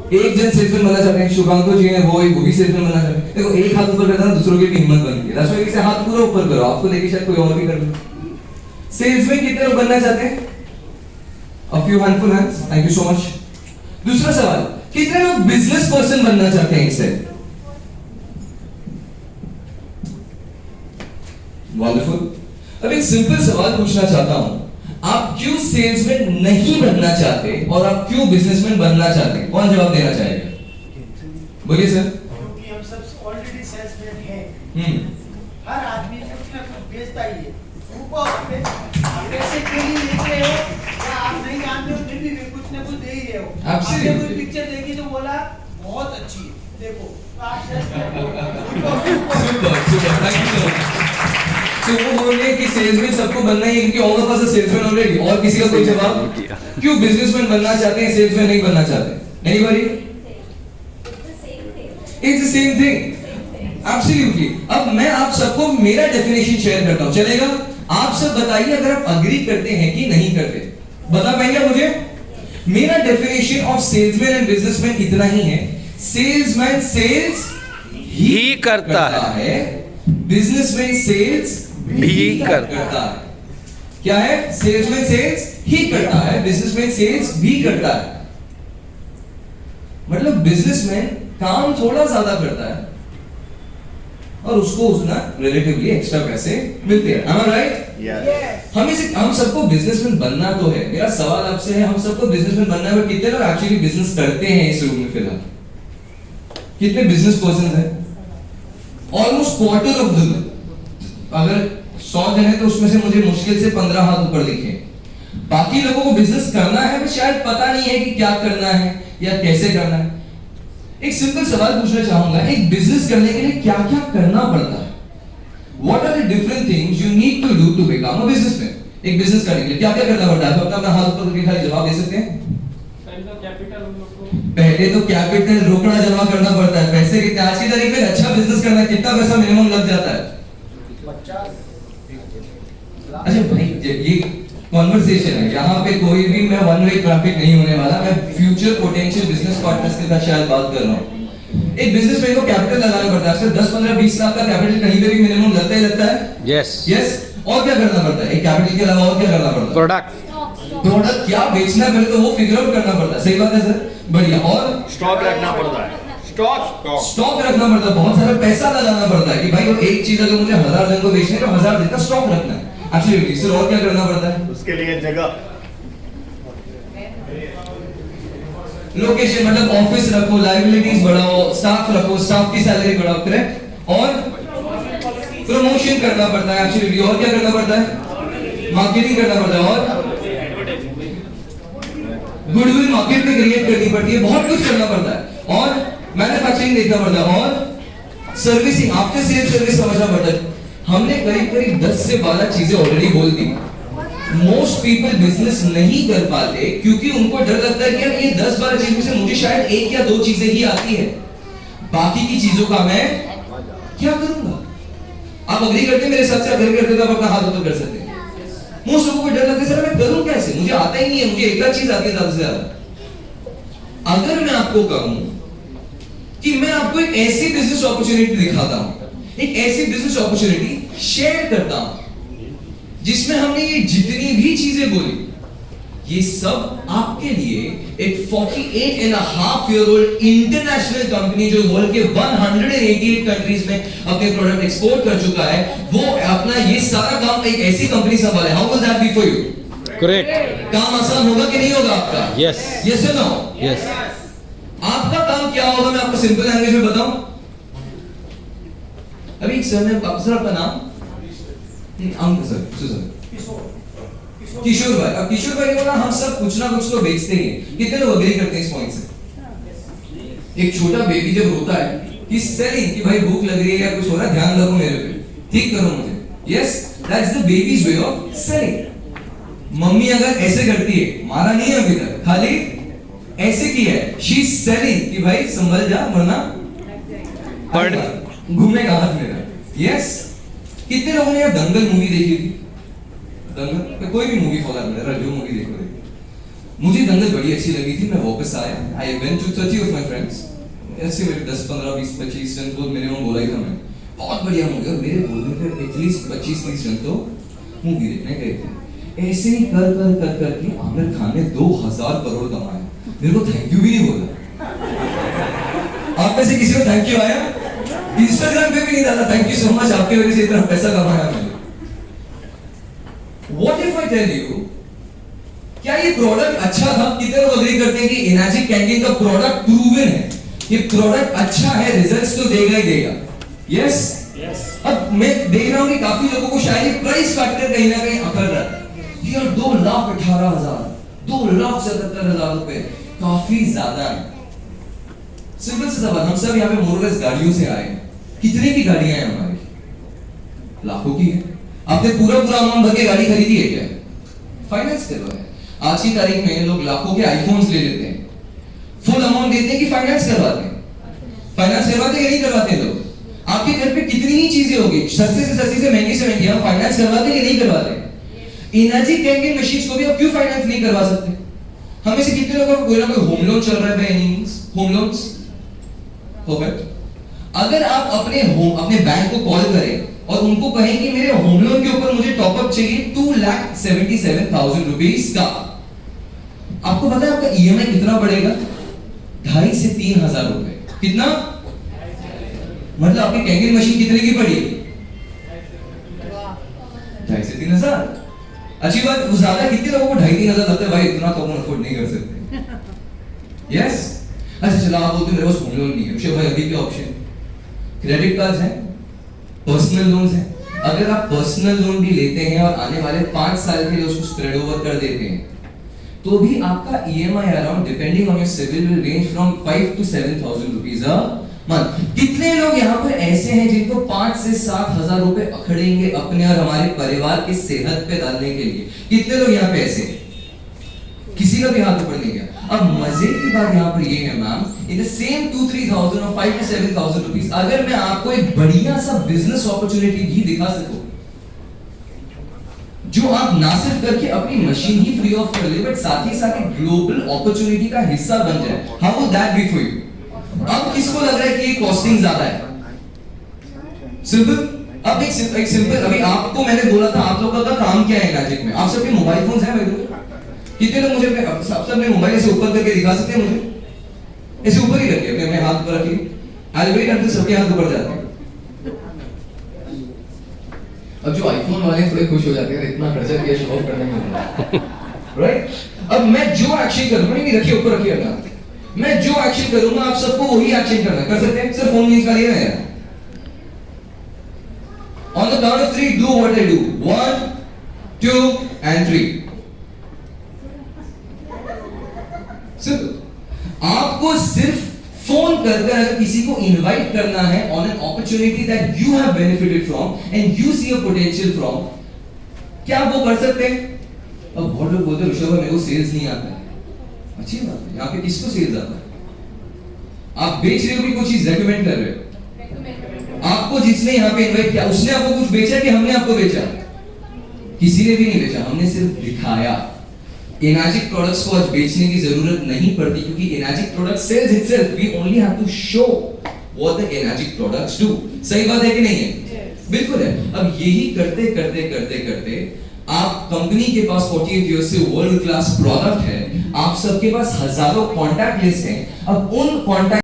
एक जन सेल्समैन बनना चाहते हैं, शुभांकु जी हैं वो भी सेल्समैन बनना चाहते हैं। देखो एक हाथ ऊपर करता है ना, दूसरों की भी हिम्मत बनती है। दैट्स व्हाई से हाथ पूरा ऊपर करो, आपको देखिए शायद कोई और भी कर ले। सेल्समैन कितने लोग बनना चाहते हैं? A few handful hands. Thank you so much. दूसरा सवाल, कितने लोग बिजनेस पर्सन बनना चाहते हैं इससे? वंडरफुल। अब एक सिंपल सवाल पूछना चाहता हूं, आप क्यों सेल्समैन नहीं बनना चाहते और आप क्यों बिजनेसमैन बनना चाहते हैं? कौन जवाब देना चाहेगा? बोलिए सर। क्योंकि हम सब ऑलरेडी सेल्समैन हैं। हर आदमी कुछ ना कुछ बेचता ही है। आप पैसे के लिए लेते हो या आप नहीं जानते हो फिर भी कुछ ना कुछ दे ही रहे हो। आपने कोई पिक्चर देखी तो बोला बहुत अच्छी है, देखो तो आप सेल्समैन हो। तो वो बोल रहे हैं कि सेल्समैन सबको बनना ही है क्योंकि all of us are salesman already. और किसी का कोई जवाब? क्यों बिजनेसमैन बनना चाहते हैं, सेल्समैन नहीं बनना चाहते? Anybody? It's the same thing. Absolutely. अब मैं आप सबको मेरा डेफिनेशन शेयर करता हूं, चलेगा? आप सब बताइए अगर आप अग्री करते हैं कि नहीं करते। बता पाएंगे मुझे? मेरा definition of salesman and businessman इतना ही है, सेल्समैन सेल्स ही करता है, बिजनेसमैन सेल्स भी करता है। क्या है? सेल्समैन सेल्स ही करता है, बिजनेसमैन सेल्स भी करता है। मतलब बिजनेसमैन काम थोड़ा ज्यादा करता है और उसको उसना रिलेटिवली एक्स्ट्रा पैसे मिलते हैं। Am I right? हम सबको बिजनेसमैन बनना तो है। मेरा सवाल आपसे है, हम सबको बिजनेसमैन बनना है, कितने लोग एक्चुअली बिजनेस करते हैं इस रूम में फिलहाल? कितने बिजनेस पर्सन हैं? ऑलमोस्ट क्वार्टर ऑफ द, अगर 100 जन है तो उसमें से मुझे मुश्किल से 15 हाथ ऊपर दिखे। बाकी लोगों को बिजनेस करना है बट शायद पता नहीं है कि क्या करना है या कैसे करना है। एक सिंपल सवाल पूछना चाहूंगा, एक बिजनेस करने के लिए क्या क्या करना पड़ता है? What are the different things you need to do to become a businessman? एक बिजनेस करने के लिए क्या क्या करना पड़ता है? तो अपना हाथ ऊपर करके खाली जवाब दे सकते हैं। पहले तो कैपिटल रोकड़ा जमा करना पड़ता है। पैसे कितने आज की तारीख में अच्छा बिजनेस करना है, कितना पैसा मिनिमम लग जाता है? 50। अच्छा भाई, ये कॉन्वर्सेशन है, यहाँ पे कोई भी मैं वन वे ट्रैफिक नहीं होने वाला। मैं फ्यूचर पोटेंशियल बिजनेस पार्टनर्स के साथ शायद बात कर रहा हूँ। एक बिजनेसमैन को कैपिटल लगाना पड़ता है, सिर्फ 10, 15, 20 लाख का कैपिटल कहीं पे भी मिनिमम लगता ही लगता है। यस। और क्या करना पड़ता है? एक कैपिटल के अलावा और क्या करना पड़ता है? प्रोडक्ट क्या बेचना है पहले तो वो फिगर आउट करना पड़ता है। सही बात है सर, बढ़िया। और स्टॉक रखना पड़ता है। स्टॉक रखना पड़ता है, बहुत सारा पैसा लगाना पड़ता है कि भाई वो एक चीज अगर मुझे 1000 जन को बेचना है तो 1000 दिन का स्टॉक रखना है। Absolutely sir. और क्या करना पड़ता है? उसके लिए जगह, लोकेशन, मतलब ऑफिस रखो, लायबिलिटीज बढ़ाओ, स्टाफ रखो, स्टाफ की सैलरी बढ़ाओ, करेक्ट। और प्रमोशन करना पड़ता है। एब्सोल्युटली। और क्या करना पड़ता है? मार्केटिंग करना पड़ता है। और गुडविल मार्केट में क्रिएट करनी पड़ती है, बहुत कुछ करना पड़ता है। और मैन्युफैक्चरिंग देखना पड़ता है और सर्विसिंग, आफ्टर सेल सर्विस समझना पड़ता है। हमने करीब 10 से 12 चीजें ऑलरेडी बोल दी। मोस्ट पीपल बिजनेस नहीं कर पाते क्योंकि उनको डर लगता है कि यार ये 10-12 चीजों से मुझे शायद 1 या 2 चीजें ही आती है, बाकी की चीजों का मैं क्या करूंगा? आप अग्री करते हैं मेरे साथ? से अग्री करते तो आप अपना हाथ ऊपर कर सकते हैं। मोस्ट लोगों को डर लगता है सर मैं करूं कैसे, मुझे आता ही नहीं है, मुझे एक आध चीज आती है ज्यादा से ज्यादा। अगर मैं आपको कहूं कि मैं आपको एक ऐसी बिजनेस अपॉर्चुनिटी दिखाता हूं, एक ऐसी बिजनेस अपॉर्चुनिटी शेयर करता हूं जिसमें हमने ये जितनी भी चीजें बोली, ये सब आपके लिए एक 48.5 ईयर ओल्ड इंटरनेशनल कंपनी जो वर्ल्ड के 188 कंट्रीज में अपने प्रोडक्ट एक्सपोर्ट कर चुका है, वो अपना ये सारा काम एक ऐसी कंपनी संभाले। How will that be for you? Correct. काम आसान होगा कि नहीं होगा आपका? यस। यस और नो? यस। आपका काम क्या होगा मैं आपको सिंपल लैंग्वेज में बताऊं। अभी सर ने सर आपका नाम अंक सर किशोर भाई। अब किशोर भाई ने बोला हम सब कुछ ना कुछ तो बेचते ही हैं। कितने लोग एग्री करते हैं इस पॉइंट से? एक छोटा बेबी जब रोता है कि सेलिंग कि भाई भूख लग रही है या कुछ हो रहा है, ध्यान रखो मेरे पे, ठीक करो मुझे। Yes, that's the babies way of selling. Mummy अगर ऐसे करती है, मारा नहीं है अभी तक, खाली ऐसे की है, शी इज सेलिंग कि भाई संभल जा वरना घूमेगा हाथ मेरा। यस। कितने लोगों ने दंगल मूवी देखी थी? दंगल कोई भी मूवी फॉलो कर रहा है, जो मूवी देखो मुझे दंगल बड़ी अच्छी लगी थी, मैं वापस आया, I went to 30 of my friends, ऐसे मेरे 10 15 20 25 जन को मिनिमम बोला ही था मैं, बहुत बढ़िया मूवी, और मेरे बोलने पे एटलीस्ट 25 30 जन तो मूवी देखने गए थे। ऐसे ही कर कर कर करके आमिर खान ने 2000 करोड़ कमाए, मेरे को थैंक यू भी नहीं बोला। आप में से किसी को थैंक यू आया? इंस्टाग्राम पे भी नहीं डाला थैंक यू सो मच, आपके वजह से इतना पैसा कमाया मैंने। What if I tell you, क्या ये प्रोडक्ट अच्छा था? कितने लोग अग्री करते हैं कि एनर्जी कैंटीन का प्रोडक्ट प्रूवन है, ये प्रोडक्ट अच्छा है, रिजल्ट्स तो देगा ही देगा। यस? अब मैं देख रहा हूं कि काफी लोगों को शायद ये प्राइस फैक्टर कहीं ना कहीं अकड़ रहा है। यार 2,18,000, 2,77,000 रुपए काफी ज्यादा है। सिंपल सा सवाल, हम सब यहाँ पे मोरलेस गाड़ियों से आए, कितने की गाड़ियां हैं हमारी? लाखों की है। आपने पूरा अमाउंट भर के गाड़ी खरीदी है क्या? फाइनेंस करवाया। आज की तारीख में लोग लाखों के आईफोन्स ले लेते हैं, फुल अमाउंट देते हैं कि फाइनेंस करवाते हैं? फाइनेंस करवाते या नहीं करवाते लोग? आपके घर पे कितनी ही चीजें होगी, सस्ते से सस्ती से महंगी से महंगी, हम फाइनेंस करवाते या नहीं करवाते? एनर्जी कैंटीन मशीन्स को भी आप क्यों फाइनेंस नहीं करवा सकते? हमें से कितने लोगों को कोई ना कोई होम लोन चल रहा है by any means? Home loans perfect. अगर आप अपने बैंक को कॉल करें और उनको कहें कि मेरे होम लोन के ऊपर मुझे टॉप अप चाहिए 2,77,000 रुपीस का, आपको पता है आपका ईएमआई कितना पड़ेगा? 2,500 से 3,000 रुपए। कितना? मतलब आपकी कैंटीन मशीन कितने की पड़ी? 2,500 से 3,000। अच्छी बात, ज्यादा कितने लोगों को 2,500-3,000 लगता है? भाई इतना तो हम अफोर्ड नहीं कर सकते। यस? अच्छा चलो आप बोलते मेरे पास होम लोन नहीं है, भाई अभी क्या ऑप्शन? क्रेडिट कार्ड्स हैं, पर्सनल लोन्स हैं। अगर आप पर्सनल लोन भी लेते हैं और आने वाले 5 साल के लिए उसको स्प्रेड ओवर कर देते हैं, तो भी आपका EMI around depending on your CIBIL will range from 5,000 to 7,000 rupees a month. कितने लोग यहाँ पर ऐसे हैं जिनको 5 से 7,000 रुपए अखड़ेंगे अपने और हमारे परिवार की सेहत पे डालने के लिए? कितने लोग यहाँ पे ऐसे? किसी का भी हाथ ऊपर नहीं गया। अब मजे की बात यहाँ पर ये है मैम, इन द सेम 2-3,000 और 5 to 7,000 रुपीस, अगर मैं आपको एक बढ़िया सा बिजनेस अपॉर्चुनिटी भी दिखा सकूं, जो आप ना सिर्फ करके अपनी मशीन ही फ्री ऑफ कर ले, बट साथ ही साथ एक ग्लोबल अपॉर्चुनिटी का हिस्सा बन जाए, how would that be for you? अब किसको लग रहा है कि ये कॉस्टिंग ज्यादा है? सिंपल। अब एक सिंपल, अभी आपको मैंने बोला था आप लोगों का काम क्या है मैजिक में? आप सबके मोबाइल फोन्स हैं भाई? कितने लोग मुझे सबने मोबाइल ऐसे ऊपर करके दिखा सकते हैं मुझे? ऐसे ऊपर ही रखिए, अपने हाथ ऊपर रखिए, आज वेट अंटिल सबके हाथ ऊपर जाते हैं। अब जो आईफोन वाले थोड़े खुश हो जाते हैं, इतना खर्चा किया शो ऑफ करने में, राइट? अब मैं जो एक्शन करूंगा, नहीं रखिए ऊपर रखिए अपना, मैं जो एक्शन करूंगा आप सबको वही एक्शन करना कर सकते हैं। सिर्फ फोन निकालिए ना यार। On the count of 3 do what I do. 1 2 and 3। आपको सिर्फ फोन करके अगर किसी को इनवाइट करना है on an opportunity that you have benefited from and you see a potential from, क्या वो कर सकते हैं? अब बहुत लोग बोलते हैं ऋषभ मेरे को सेल्स नहीं आता है। अच्छी बात है, यहाँ पे किसको सेल्स आता है? आप बेच रहे हो कि कोई चीज रेकमेंड कर रहे हो? आपको जिसने यहाँ पे इनवाइट किया उसने आपको कुछ बेचा कि हमने आपको बेचा? किसी ने भी नहीं बेचा, हमने सिर्फ दिखाया। एनर्जिक प्रोडक्ट्स को आज बेचने की जरूरत नहीं पड़ती क्योंकि Enagic product sells itself, we only have to show what the Enagic products do. सही बात है कि नहीं है? बिल्कुल है। अब यही करते करते करते करते आप कंपनी के पास 48 इयर्स से वर्ल्ड क्लास प्रोडक्ट है, आप सबके पास हजारों कॉन्टैक्ट लिस्ट हैं। अब उन कॉन्टैक्ट